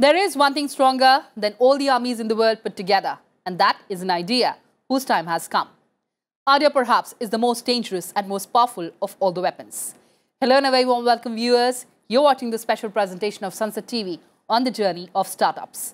There is one thing stronger than all the armies in the world put together, and that is an idea whose time has come. Idea perhaps is the most dangerous and most powerful of all the weapons. Hello and a very warm welcome viewers. You're watching the special presentation of Sansad TV on the journey of startups.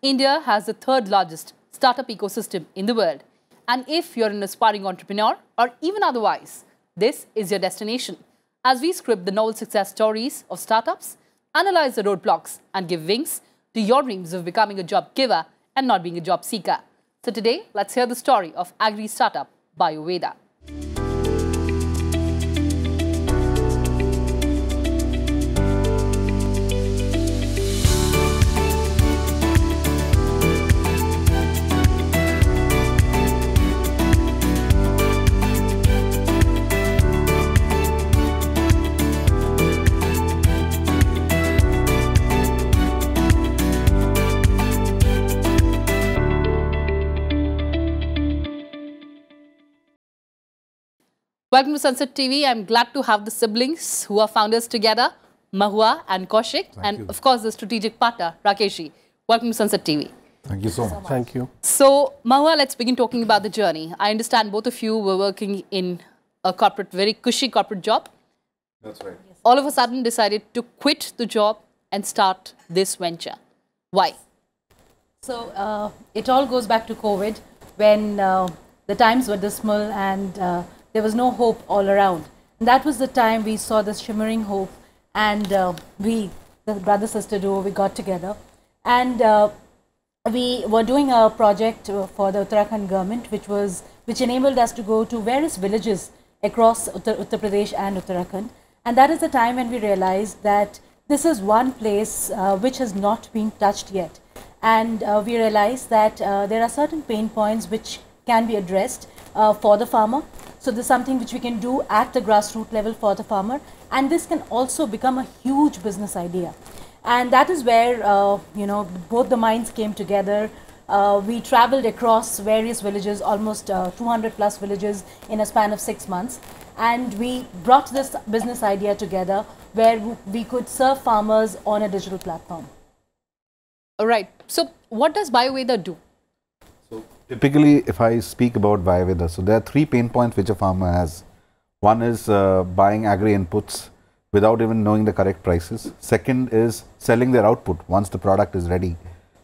India has the third largest startup ecosystem in the world. And if you're an aspiring entrepreneur or even otherwise, this is your destination as we script the novel success stories of startups, analyze the roadblocks and give wings to your dreams of becoming a job giver and not being a job seeker. So today, let's hear the story of AGRI startup Bioveda. Welcome to Sansad TV. I'm glad to have the siblings who are founders together, Mahua and Kaushik, and of course the strategic partner, Rakesh. Welcome to Sansad TV. Thank you so much. Thank you. So, Mahua, let's begin talking about the journey. I understand both of you were working in a corporate, very cushy corporate job. That's right. All of a sudden decided to quit the job and start this venture. Why? So, it all goes back to COVID when the times were dismal and there was no hope all around. And that was the time we saw this shimmering hope, and we, the brother-sister duo, we got together. And we were doing a project for the Uttarakhand government, which enabled us to go to various villages across Uttar Pradesh and Uttarakhand. And that is the time when we realized that this is one place which has not been touched yet. And we realized that there are certain pain points which can be addressed for the farmer. So this is something which we can do at the grassroots level for the farmer, and this can also become a huge business idea. And that is where both the minds came together. We traveled across various villages, almost 200 plus villages in a span of 6 months, and we brought this business idea together where we could serve farmers on a digital platform. All right. So what does Bioveda do? Typically, if I speak about Bioveda, so there are 3 pain points which a farmer has. One is buying agri inputs without even knowing the correct prices. Second is selling their output once the product is ready,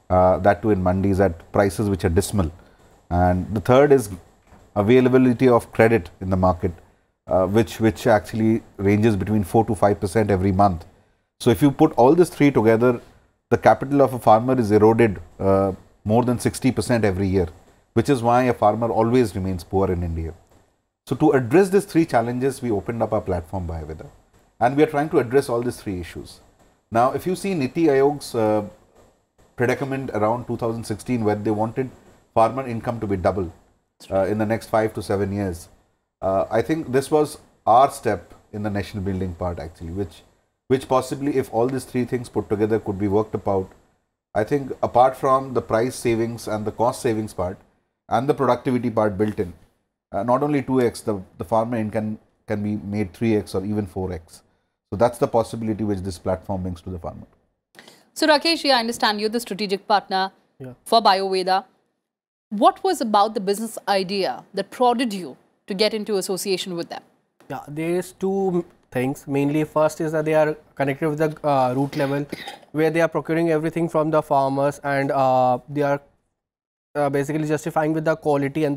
that too in mandis at prices which are dismal. And the third is availability of credit in the market, which actually ranges between 4 to 5% every month. So if you put all these 3 together, the capital of a farmer is eroded more than 60% every year, which is why a farmer always remains poor in India. So to address these 3 challenges, we opened up our platform Bioveda, and we are trying to address all these 3 issues. Now, if you see Niti Aayog's predicament around 2016, where they wanted farmer income to be double in the next 5 to 7 years, I think this was our step in the nation building part actually, which possibly if all these 3 things put together could be worked about, I think apart from the price savings and the cost savings part and the productivity part built in, not only 2x, the farmer income can be made 3x or even 4x. So that's the possibility which this platform brings to the farmer. So Rakesh, I understand you're the strategic partner for Bioveda. What was about the business idea that prodded you to get into association with them? Yeah, there is 2 things. Mainly, first is that they are connected with the root level, where they are procuring everything from the farmers, and they are basically justifying with the quality and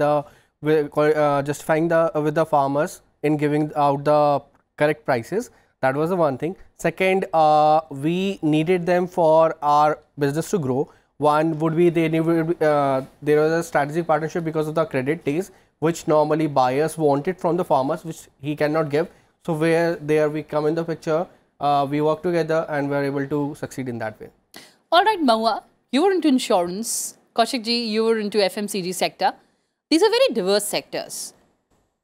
justifying with the farmers in giving out the correct prices. That was the one thing. Second, we needed them for our business to grow. One would be there was a strategic partnership because of the credit days, which normally buyers wanted from the farmers, which he cannot give. So where there we come in the picture, we work together and we are able to succeed in that way. All right, Mahua, you were into insurance. Kaushik ji, you were into FMCG sector. These are very diverse sectors.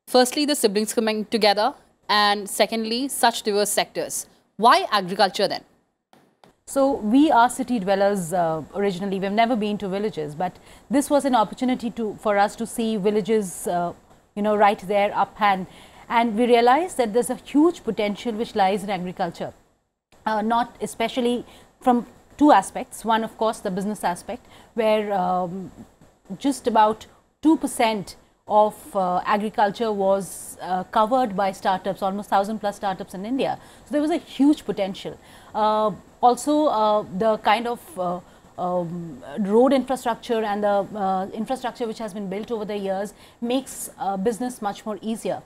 Firstly, the siblings coming together, and secondly, such diverse sectors. Why agriculture then? So we are city dwellers originally. We've never been to villages, but this was an opportunity for us to see villages, right there up hand. And we realized that there's a huge potential which lies in agriculture, not especially from two aspects. One, of course, the business aspect, where just about 2% of agriculture was covered by startups, almost 1,000 plus startups in India. So there was a huge potential. Also, the kind of road infrastructure and the infrastructure which has been built over the years makes business much more easier.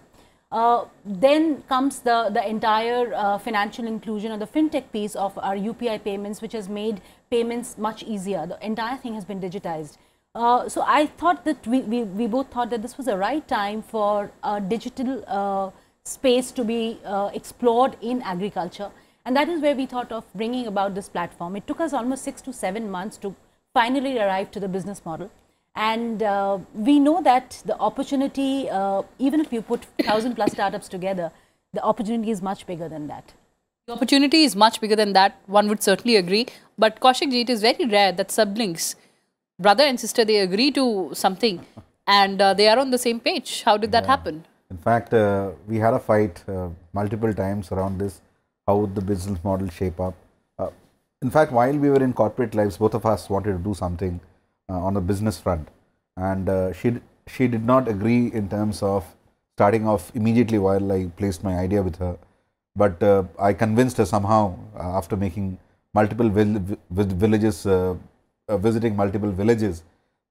Then comes the entire financial inclusion or the fintech piece of our UPI payments, which has made payments much easier. The entire thing has been digitized. So I thought that we both thought that this was the right time for a digital space to be explored in agriculture. And that is where we thought of bringing about this platform. It took us almost 6 to 7 months to finally arrive to the business model. And we know that the opportunity, even if you put 1,000 plus startups together, the opportunity is much bigger than that. The opportunity is much bigger than that, one would certainly agree. But Kaushik ji, it is very rare that siblings, brother and sister, they agree to something and they are on the same page. How did that happen? In fact, we had a fight multiple times around this. How would the business model shape up? In fact, while we were in corporate lives, both of us wanted to do something on the business front. And she did not agree in terms of starting off immediately while I placed my idea with her. But I convinced her somehow after making multiple villages, visiting multiple villages,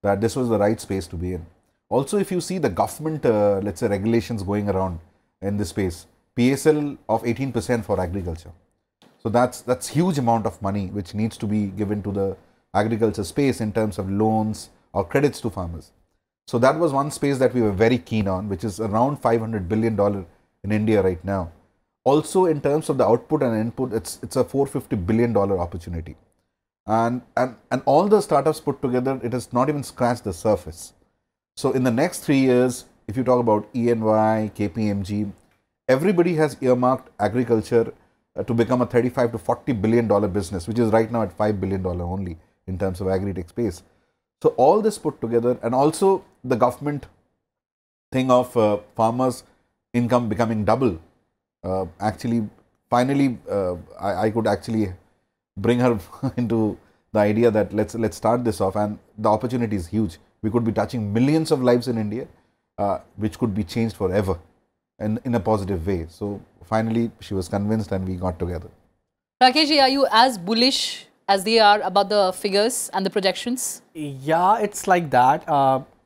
that this was the right space to be in. Also, if you see the government, let's say, regulations going around in this space, PSL of 18% for agriculture. So that's huge amount of money which needs to be given to the agriculture space in terms of loans or credits to farmers. So that was one space that we were very keen on, which is around $500 billion in India right now. Also, in terms of the output and input, it's a $450 billion opportunity. And all the startups put together, it has not even scratched the surface. So in the next 3 years, if you talk about ENY, KPMG, everybody has earmarked agriculture to become a $35 to $40 billion business, which is right now at $5 billion only in terms of agritech space. So all this put together, and also the government thing of farmers' income becoming double. Actually, finally, I could actually bring her into the idea that let's start this off, and the opportunity is huge. We could be touching millions of lives in India, which could be changed forever in a positive way. So finally, she was convinced and we got together. Rakesh ji, are you as bullish as they are about the figures and the projections? Yeah, it's like that.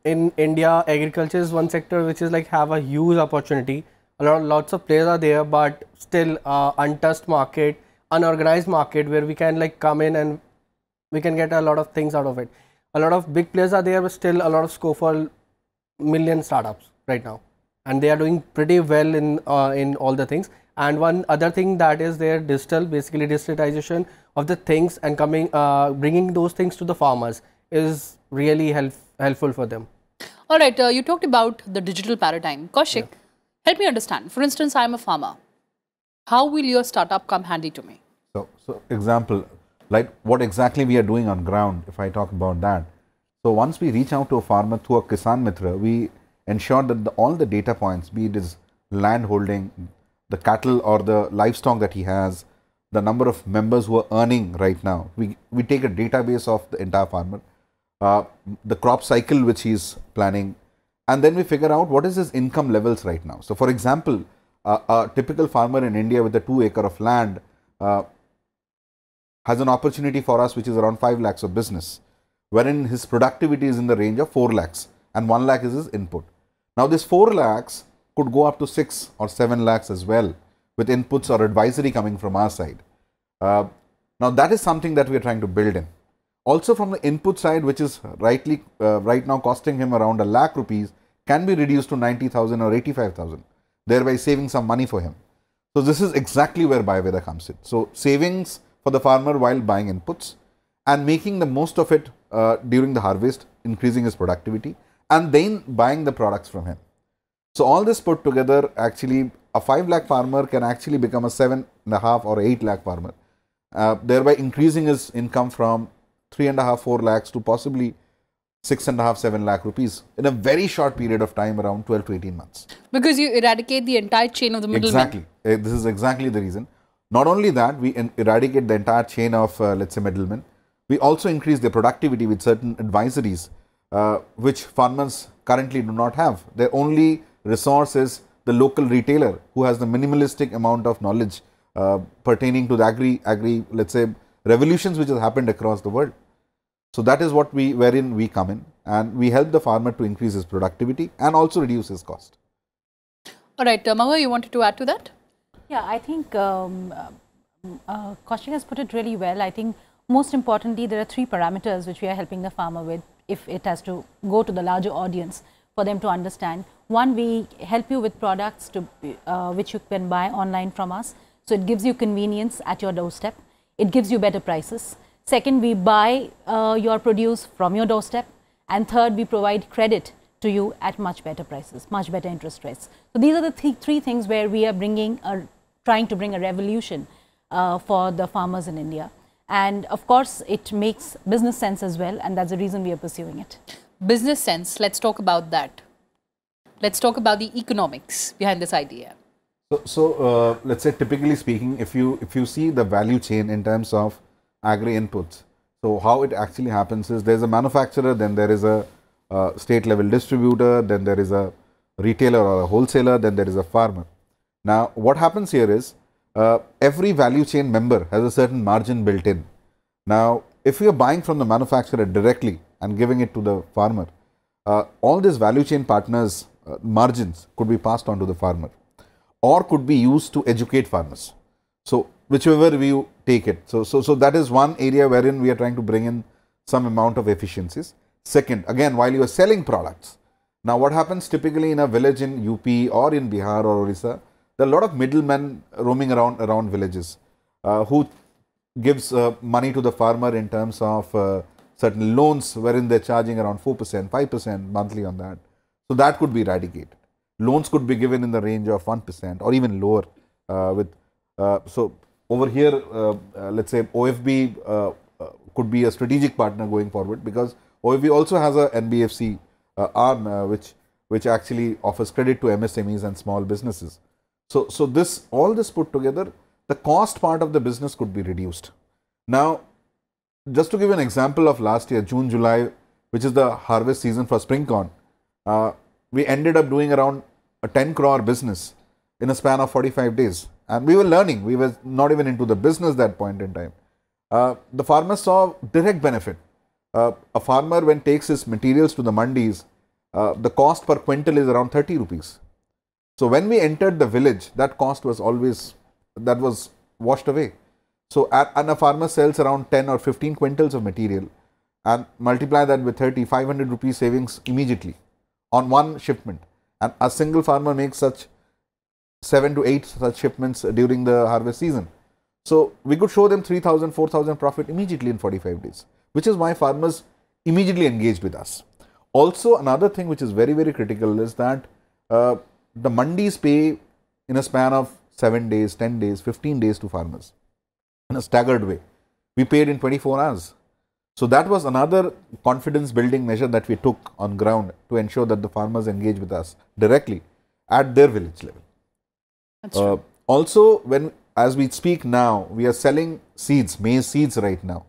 In India, agriculture is one sector which is like have a huge opportunity. Lots of players are there, but still untouched market, unorganized market where we can like come in and we can get a lot of things out of it. A lot of big players are there, but still a lot of scope for million startups right now, and they are doing pretty well in all the things. And one other thing that is there, basically digitalization of the things and bringing those things to the farmers is really helpful for them. All right, you talked about the digital paradigm. Kaushik, help me understand. For instance, I am a farmer. How will your startup come handy to me? So example, like what exactly we are doing on ground, if I talk about that. So once we reach out to a farmer through a Kisan Mitra, we ensure that all the data points, be it his land holding, the cattle or the livestock that he has, the number of members who are earning right now. We take a database of the entire farmer, the crop cycle which he is planning, and then we figure out what is his income levels right now. So for example, a typical farmer in India with a 2 acre of land has an opportunity for us which is around 5 lakhs of business, wherein his productivity is in the range of 4 lakhs and 1 lakh is his input. Now this 4 lakhs could go up to 6 or 7 lakhs as well, with inputs or advisory coming from our side. Now that is something that we are trying to build in. Also from the input side, which is right now costing him around ₹1 lakh, can be reduced to 90,000 or 85,000, thereby saving some money for him. So this is exactly where Bioveda comes in. So savings for the farmer while buying inputs and making the most of it during the harvest, increasing his productivity, and then buying the products from him. So all this put together, actually a 5 lakh farmer can actually become a 7.5 or 8 lakh farmer, thereby increasing his income from 3.5, 4 lakhs to possibly 6.5, 7 lakh rupees in a very short period of time, around 12 to 18 months. Because you eradicate the entire chain of the middleman. Exactly. This is exactly the reason. Not only that, we eradicate the entire chain of, let's say, middlemen. We also increase their productivity with certain advisories, which farmers currently do not have. Their only resource is the local retailer who has the minimalistic amount of knowledge pertaining to the agri, let's say, revolutions which has happened across the world. So that is what wherein we come in, and we help the farmer to increase his productivity and also reduce his cost. All right, Mahua, you wanted to add to that? Yeah, I think Kaushik has put it really well. I think most importantly, there are 3 parameters which we are helping the farmer with if it has to go to the larger audience for them to understand. One, we help you with products to which you can buy online from us. So it gives you convenience at your doorstep. It gives you better prices. Second, we buy your produce from your doorstep. And third, we provide credit to you at much better prices, much better interest rates. So these are the three things where we are trying to bring a revolution for the farmers in India. And of course, it makes business sense as well, and that's the reason we are pursuing it. Business sense, let's talk about that. Let's talk about the economics behind this idea. So let's say, typically speaking, if you see the value chain in terms of agri inputs, so how it actually happens is there's a manufacturer, then there is a state level distributor, then there is a retailer or a wholesaler, then there is a farmer. Now, what happens here is every value chain member has a certain margin built in. Now, if you are buying from the manufacturer directly and giving it to the farmer, all these value chain partners' margins could be passed on to the farmer or could be used to educate farmers. So, whichever way you take it. So that is one area wherein we are trying to bring in some amount of efficiencies. Second, again, while you are selling products, now what happens typically in a village in UP or in Bihar or Orissa, there are a lot of middlemen roaming around villages who gives money to the farmer in terms of certain loans wherein they're charging around 4%, 5% monthly on that. So that could be eradicated. Loans could be given in the range of 1% or even lower. So over here, let's say OFB could be a strategic partner going forward, because OFB also has a NBFC arm which actually offers credit to MSMEs and small businesses. So all this put together, the cost part of the business could be reduced. Now, just to give an example of last year, June, July, which is the harvest season for spring corn, we ended up doing around a 10 crore business in a span of 45 days. And we were learning, we were not even into the business that point in time. The farmers saw direct benefit. A farmer, when takes his materials to the mandis, the cost per quintal is around 30 rupees. So when we entered the village, that cost was was washed away. So and a farmer sells around 10 or 15 quintals of material, and multiply that with 30, 500 rupees savings immediately on one shipment. And a single farmer makes such 7 to 8 such shipments during the harvest season. So we could show them 3,000, 4,000 profit immediately in 45 days, which is why farmers immediately engaged with us. Also, another thing which is very, very critical is that the mandis pay in a span of 7 days, 10 days, 15 days to farmers in a staggered way. We paid in 24 hours. So that was another confidence building measure that we took on ground to ensure that the farmers engage with us directly at their village level. That's true. Also, as we speak now, we are selling seeds, maize seeds right now.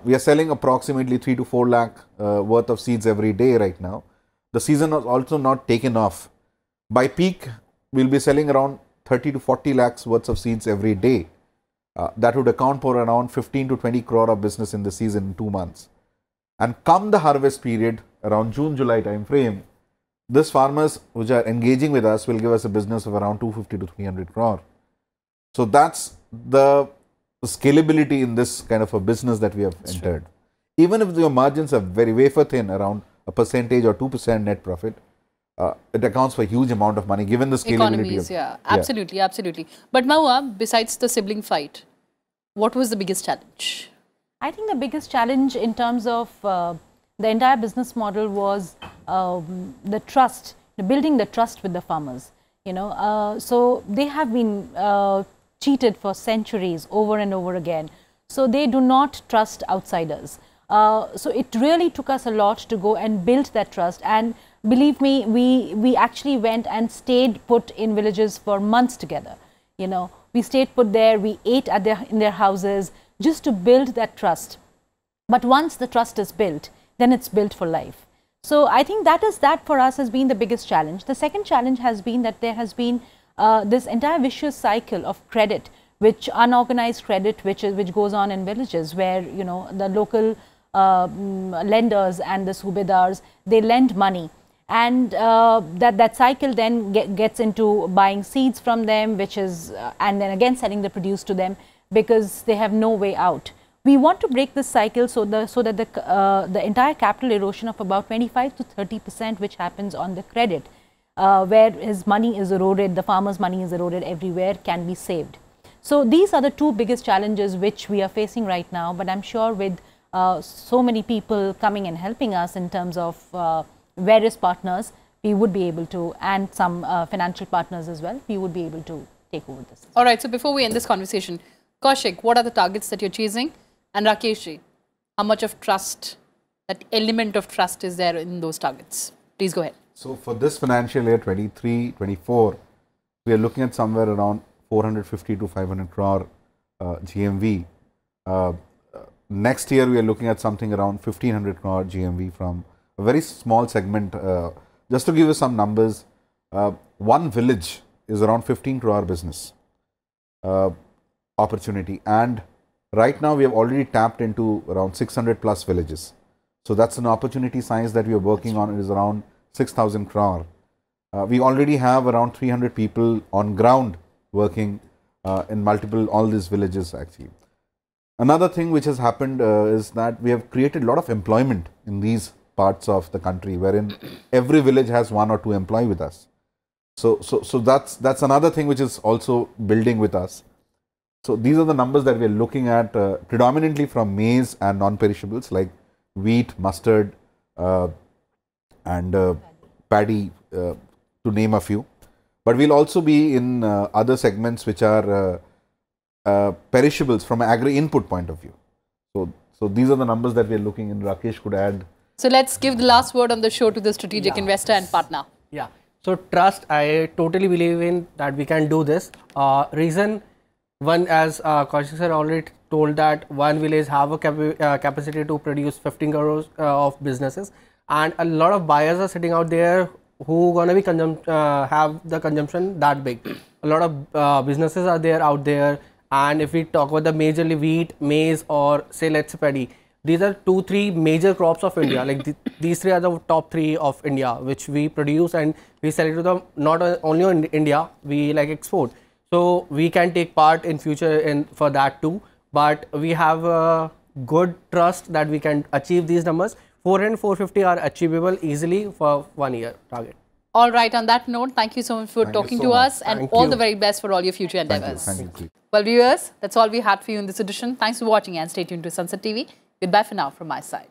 We are selling approximately 3 to 4 lakh worth of seeds every day right now. The season has also not taken off. By peak, we will be selling around 30 to 40 lakhs worth of seeds every day. That would account for around 15 to 20 crore of business in the season in 2 months. And come the harvest period, around June, July time frame, these farmers which are engaging with us will give us a business of around 250 to 300 crore. So that's the scalability in this kind of a business that we have entered. True. Even if your margins are very wafer thin, around a percentage or 2% net profit, it accounts for a huge amount of money given the scalability. Economies, absolutely, absolutely. But Mahua, besides the sibling fight, what was the biggest challenge? I think the biggest challenge in terms of the entire business model was the trust, building the trust with the farmers. So they have been cheated for centuries over and over again. So they do not trust outsiders. So it really took us a lot to go and build that trust. And believe me, we actually went and stayed put in villages for months together. You know, we stayed put there, we ate at in their houses just to build that trust. But once the trust is built, then it's built for life. So I think that for us has been the biggest challenge. The second challenge has been that there has been this entire vicious cycle of credit, which unorganized credit, which goes on in villages where, you know, the local lenders and the subedars, they lend money. And that cycle then gets into buying seeds from them, which is and then again selling the produce to them because they have no way out. We want to break this cycle so that the entire capital erosion of about 25 to 30%, which happens on the credit, where his money is eroded, the farmer's money is eroded everywhere, can be saved. So these are the two biggest challenges which we are facing right now. But I'm sure with so many people coming and helping us in terms of various partners, we would be able to, and some financial partners as well, we would be able to take over this. All right, so before we end this conversation, Kaushik, what are the targets that you're chasing? And Rakeshji, how much of trust, that element of trust is there in those targets? Please go ahead. So for this financial year 23-24, we are looking at somewhere around 450 to 500 crore GMV. Next year, we are looking at something around 1500 crore GMV from a very small segment. Just to give you some numbers, one village is around 15 crore business opportunity, and right now we have already tapped into around 600 plus villages. So that's an opportunity size that we are working on. It is around 6,000 crore. We already have around 300 people on ground working in all these villages actually. Another thing which has happened is that we have created a lot of employment in these parts of the country, wherein every village has 1 or 2 employees with us. So that's another thing which is also building with us. So these are the numbers that we are looking at, predominantly from maize and non-perishables like wheat, mustard, and paddy, to name a few. But we'll also be in other segments which are perishables from an agri-input point of view. So these are the numbers that we are looking in. Rakesh could add. So let's give the last word on the show to the strategic investor and partner. Yeah. So trust, I totally believe in that we can do this. Reason one, as Kaushik sir already told, that one village have a capacity to produce 15 crores of businesses, and a lot of buyers are sitting out there who gonna be have the consumption that big. A lot of businesses are there out there, and if we talk about the majorly wheat, maize, or say let's say paddy, these are 2-3 major crops of India. Like these 3 are the top 3 of India, which we produce and we sell it to them not only in India, we like export. So we can take part in future for that too. But we have a good trust that we can achieve these numbers. 400 and 450 are achievable easily for 1 year target. All right, on that note, thank you so much for talking to us, and all the very best for all your future endeavors. Thank you. Well, viewers, that's all we had for you in this edition. Thanks for watching and stay tuned to Sansad TV. Goodbye for now from my side.